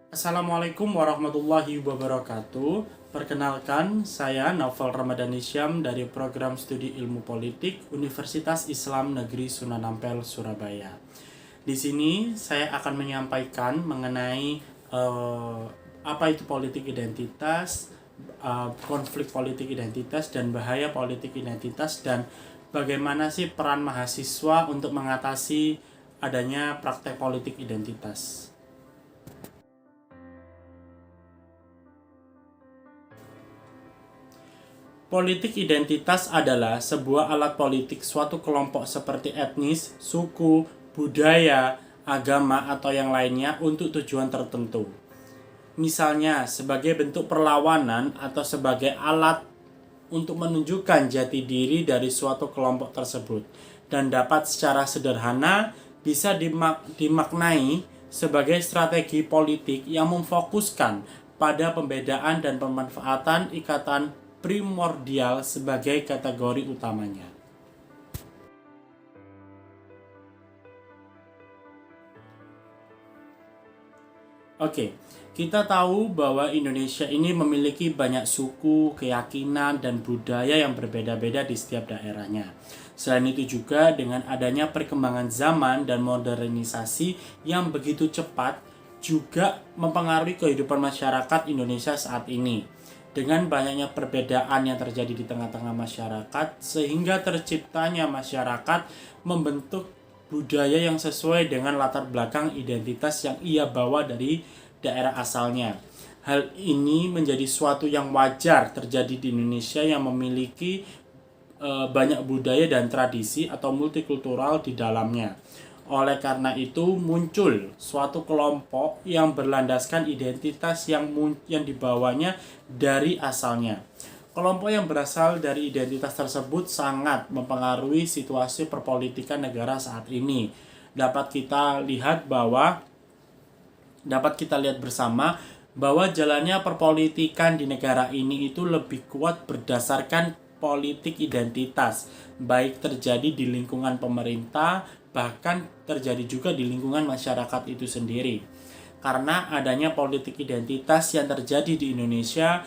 Assalamualaikum warahmatullahi wabarakatuh. Perkenalkan, saya Naufal Ramadan Hisyam dari Program Studi Ilmu Politik Universitas Islam Negeri Sunan Ampel, Surabaya. Di sini saya akan menyampaikan mengenai apa itu politik identitas, konflik politik identitas dan bahaya politik identitas, dan bagaimana sih peran mahasiswa untuk mengatasi adanya praktek politik identitas. Politik identitas adalah sebuah alat politik suatu kelompok seperti etnis, suku, budaya, agama, atau yang lainnya untuk tujuan tertentu. Misalnya, sebagai bentuk perlawanan atau sebagai alat untuk menunjukkan jati diri dari suatu kelompok tersebut, dan dapat secara sederhana bisa dimaknai sebagai strategi politik yang memfokuskan pada pembedaan dan pemanfaatan ikatan primordial sebagai kategori utamanya. Oke, kita tahu bahwa Indonesia ini memiliki banyak suku, keyakinan, dan budaya yang berbeda-beda di setiap daerahnya. Selain itu juga dengan adanya perkembangan zaman dan modernisasi yang begitu cepat juga mempengaruhi kehidupan masyarakat Indonesia saat ini. Dengan banyaknya perbedaan yang terjadi di tengah-tengah masyarakat, sehingga terciptanya masyarakat membentuk budaya yang sesuai dengan latar belakang identitas yang ia bawa dari daerah asalnya. Hal ini menjadi suatu yang wajar terjadi di Indonesia yang memiliki banyak budaya dan tradisi atau multikultural di dalamnya. Oleh karena itu muncul suatu kelompok yang berlandaskan identitas yang dibawanya dari asalnya. Kelompok yang berasal dari identitas tersebut sangat mempengaruhi situasi perpolitikan negara saat ini. Dapat kita lihat bersama bahwa jalannya perpolitikan di negara ini itu lebih kuat berdasarkan politik identitas, baik terjadi di lingkungan pemerintah, bahkan terjadi juga di lingkungan masyarakat itu sendiri. Karena adanya politik identitas yang terjadi di Indonesia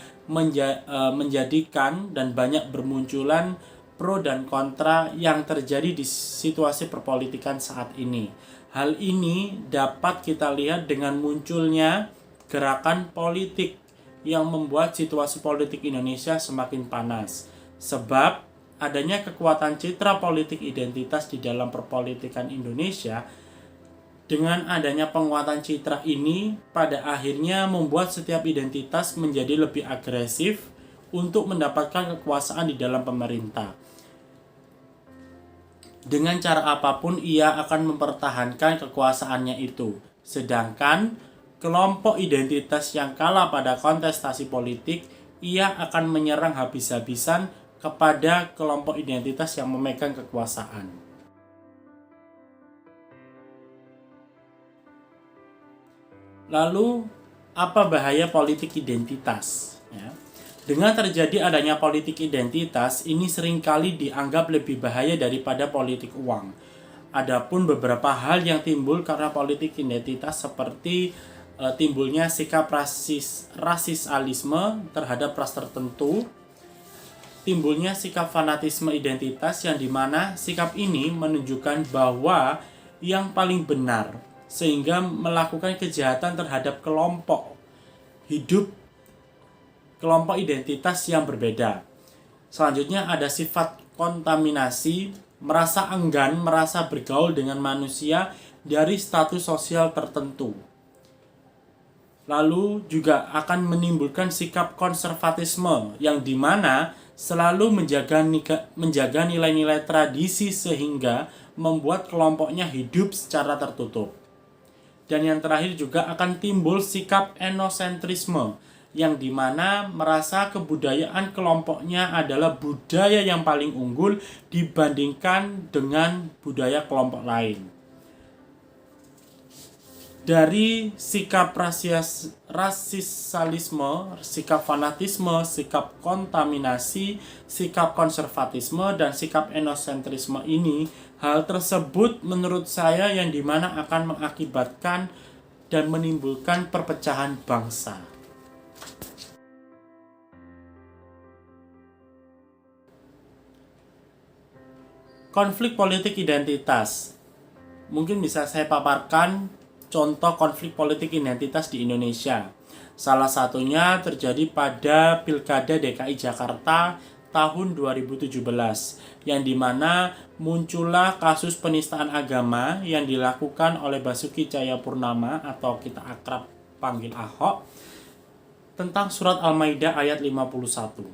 menjadikan dan banyak bermunculan pro dan kontra yang terjadi di situasi perpolitikan saat ini. Hal ini dapat kita lihat dengan munculnya gerakan politik yang membuat situasi politik Indonesia semakin panas. Sebab adanya kekuatan citra politik identitas di dalam perpolitikan Indonesia, dengan adanya penguatan citra ini pada akhirnya membuat setiap identitas menjadi lebih agresif untuk mendapatkan kekuasaan di dalam pemerintah. Dengan cara apapun ia akan mempertahankan kekuasaannya itu. Sedangkan kelompok identitas yang kalah pada kontestasi politik, ia akan menyerang habis-habisan kepada kelompok identitas yang memegang kekuasaan. Lalu, apa bahaya politik identitas? Ya. Dengan terjadi adanya politik identitas, ini seringkali dianggap lebih bahaya daripada politik uang. Adapun beberapa hal yang timbul karena politik identitas seperti timbulnya sikap rasisalisme terhadap ras tertentu, timbulnya sikap fanatisme identitas yang dimana sikap ini menunjukkan bahwa yang paling benar, sehingga melakukan kejahatan terhadap kelompok identitas yang berbeda. Selanjutnya ada sifat kontaminasi, merasa enggan merasa bergaul dengan manusia dari status sosial tertentu. Lalu juga akan menimbulkan sikap konservatisme yang dimana selalu menjaga nilai-nilai tradisi sehingga membuat kelompoknya hidup secara tertutup. Dan yang terakhir juga akan timbul sikap etnosentrisme yang dimana merasa kebudayaan kelompoknya adalah budaya yang paling unggul dibandingkan dengan budaya kelompok lain. Dari sikap rasisalisme, sikap fanatisme, sikap kontaminasi, sikap konservatisme, dan sikap etnosentrisme ini, hal tersebut menurut saya yang dimana akan mengakibatkan dan menimbulkan perpecahan bangsa. Konflik politik identitas. Mungkin bisa saya paparkan contoh konflik politik identitas di Indonesia. Salah satunya terjadi pada Pilkada DKI Jakarta tahun 2017, yang dimana muncullah kasus penistaan agama yang dilakukan oleh Basuki Cahayapurnama atau kita akrab panggil Ahok tentang surat Al-Maidah ayat 51,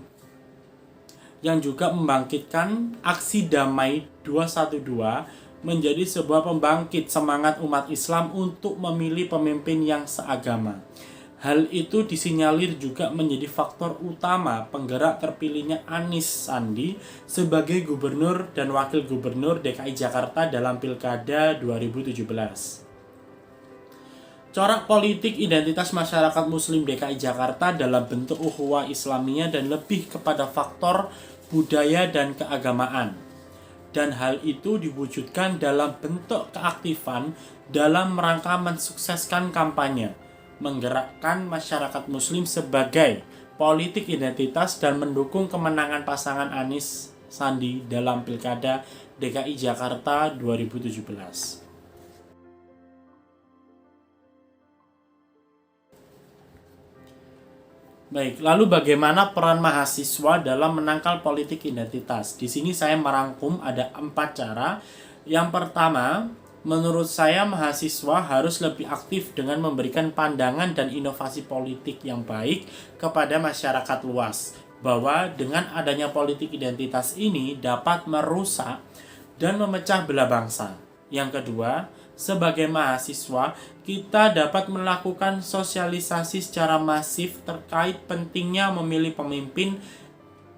yang juga membangkitkan aksi damai 212 menjadi sebuah pembangkit semangat umat Islam untuk memilih pemimpin yang seagama. Hal itu disinyalir juga menjadi faktor utama penggerak terpilihnya Anies Sandi sebagai gubernur dan wakil gubernur DKI Jakarta dalam Pilkada 2017. Corak politik identitas masyarakat Muslim DKI Jakarta dalam bentuk ukhuwah Islamiyah dan lebih kepada faktor budaya dan keagamaan. Dan hal itu diwujudkan dalam bentuk keaktifan dalam rangka mensukseskan kampanye, menggerakkan masyarakat Muslim sebagai politik identitas dan mendukung kemenangan pasangan Anies Sandi dalam Pilkada DKI Jakarta 2017. Baik, lalu bagaimana peran mahasiswa dalam menangkal politik identitas? Di sini saya merangkum ada 4 cara. Yang pertama, menurut saya mahasiswa harus lebih aktif dengan memberikan pandangan dan inovasi politik yang baik kepada masyarakat luas, bahwa dengan adanya politik identitas ini dapat merusak dan memecah belah bangsa. Yang kedua, sebagai mahasiswa, kita dapat melakukan sosialisasi secara masif terkait pentingnya memilih pemimpin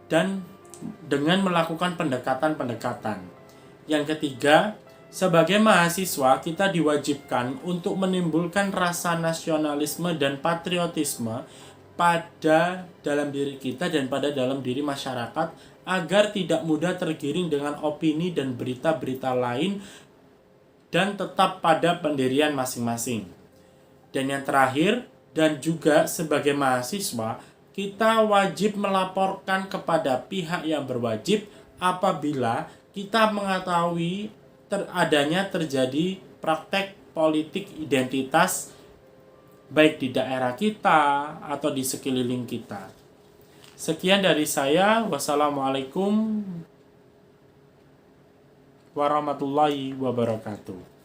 dan dengan melakukan pendekatan-pendekatan. Yang ketiga, sebagai mahasiswa, kita diwajibkan untuk menimbulkan rasa nasionalisme dan patriotisme pada dalam diri kita dan pada dalam diri masyarakat agar tidak mudah tergiring dengan opini dan berita-berita lain dan tetap pada pendirian masing-masing. Dan yang terakhir, dan juga sebagai mahasiswa, kita wajib melaporkan kepada pihak yang berwajib apabila kita mengetahui adanya terjadi praktek politik identitas baik di daerah kita atau di sekeliling kita. Sekian dari saya. Wassalamualaikum warahmatullahi wabarakatuh.